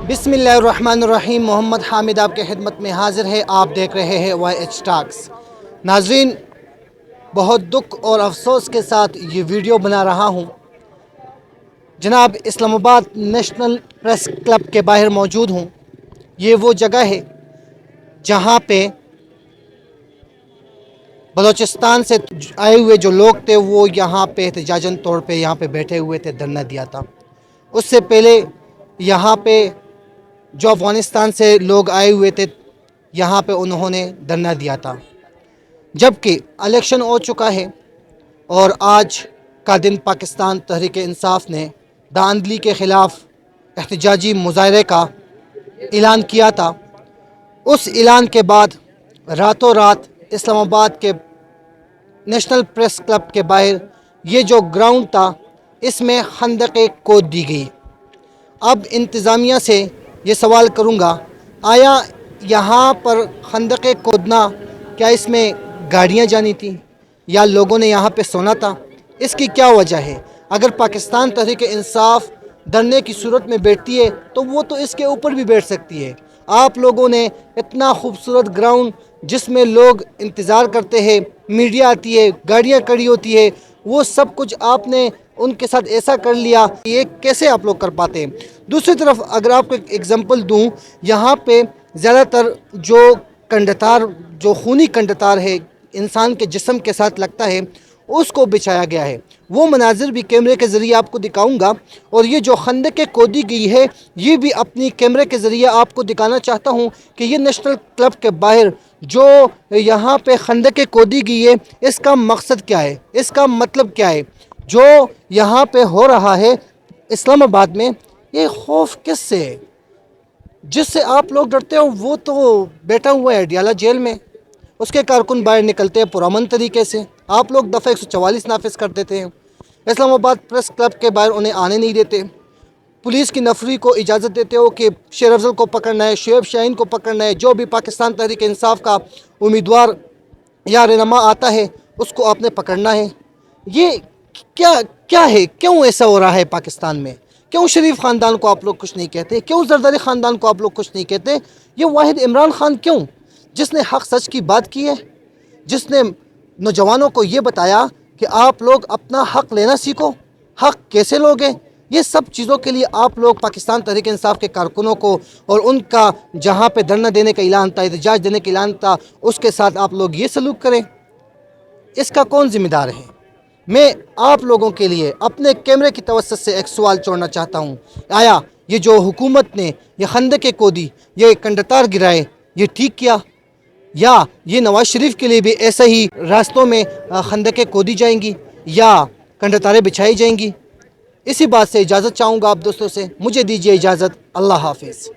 बिस्मिल्लाहिर्रहमानिर्रहीम। मोहम्मद हामिद आपके खिदमत में हाजिर है। आप देख रहे हैं YH टॉक्स। नाज़रीन, बहुत दुख और अफसोस के साथ ये वीडियो बना रहा हूँ। जनाब, इस्लामाबाद नेशनल प्रेस क्लब के बाहर मौजूद हूँ। ये वो जगह है जहाँ पे बलूचिस्तान से आए हुए जो लोग थे वो यहाँ पे एहतजाजन तौर पे यहाँ पे बैठे हुए थे, धरना दिया था। उससे पहले यहाँ पे जो अफ़गानिस्तान से लोग आए हुए थे यहाँ पे उन्होंने धरना दिया था। जबकि इलेक्शन हो चुका है और आज का दिन पाकिस्तान तहरीक इंसाफ ने धांधली के ख़िलाफ़ एहतजाजी मुजाहरे का ऐलान किया था। उस ऐलान के बाद रातों रात इस्लामाबाद के नेशनल प्रेस क्लब के बाहर ये जो ग्राउंड था इसमें खंदक़ खोद दी गई। अब इंतज़ामिया से ये सवाल करूँगा, आया यहाँ पर खंदक़ खोदना, क्या इसमें गाड़ियाँ जानी थी या लोगों ने यहाँ पे सोना था? इसकी क्या वजह है? अगर पाकिस्तान तहरीक इंसाफ धरने की सूरत में बैठती है तो वो तो इसके ऊपर भी बैठ सकती है। आप लोगों ने इतना खूबसूरत ग्राउंड जिसमें लोग इंतज़ार करते हैं, मीडिया आती है, गाड़ियाँ खड़ी होती है, वो सब कुछ आपने उनके साथ ऐसा कर लिया। ये कैसे आप लोग कर पाते हैं? दूसरी तरफ अगर आपको एक एग्जांपल दूं, यहाँ पे ज़्यादातर जो कंडतार, जो खूनी कंडतार है इंसान के जिस्म के साथ लगता है, उसको बिछाया गया है। वो मनाजिर भी कैमरे के ज़रिए आपको दिखाऊंगा और ये जो खंदक़ खोदी गई है ये भी अपनी कैमरे के ज़रिए आपको दिखाना चाहता हूँ कि ये नेशनल क्लब के बाहर जो यहाँ पे खंदक़ खोदी गई है इसका मकसद क्या है, इसका मतलब क्या है। जो यहाँ पे हो रहा है इस्लामाबाद में, ये खौफ किससे है? जिससे आप लोग डरते हो वो तो बैठा हुआ है अडियाला जेल में, उसके कारकुन बाहर निकलते हैं पुरअमन तरीके से। आप लोग दफ़ा 144 नाफिज कर देते हैं। इस्लामाबाद प्रेस क्लब के बाहर उन्हें आने नहीं देते। पुलिस की नफरी को इजाज़त देते हो कि शेर अफजल को पकड़ना है, शुएब शाहीन को पकड़ना है, जो भी पाकिस्तान तहरीक इंसाफ का उम्मीदवार या रहनुमा आता है उसको आपने पकड़ना है। ये क्या क्या है? क्यों ऐसा हो रहा है पाकिस्तान में? क्यों शरीफ ख़ानदान को आप लोग कुछ नहीं कहते? क्यों जरदारी ख़ानदान को आप लोग कुछ नहीं कहते? ये वाहिद इमरान खान क्यों, जिसने हक़ सच की बात की है, जिसने नौजवानों को ये बताया कि आप लोग अपना हक़ लेना सीखो, हक़ कैसे लोगे, ये सब चीज़ों के लिए आप लोग पाकिस्तान तहरीक इंसाफ के कारकुनों को और उनका जहाँ पे धरना देने का ऐलान था, एहतजाज देने का ऐलान था, उसके साथ आप लोग ये सलूक करें। इसका कौन ज़िम्मेदार है? मैं आप लोगों के लिए अपने कैमरे की तवज्जो से एक सवाल छोड़ना चाहता हूँ। आया ये जो हुकूमत ने ये खंदक़ खोदी, ये कंडतार गिराए, ये ठीक किया? या ये नवाज शरीफ के लिए भी ऐसे ही रास्तों में खंदक़ें खोदी जाएंगी या कंडतारें बिछाई जाएंगी? इसी बात से इजाज़त चाहूँगा आप दोस्तों से। मुझे दीजिए इजाज़त। अल्लाह हाफिज़।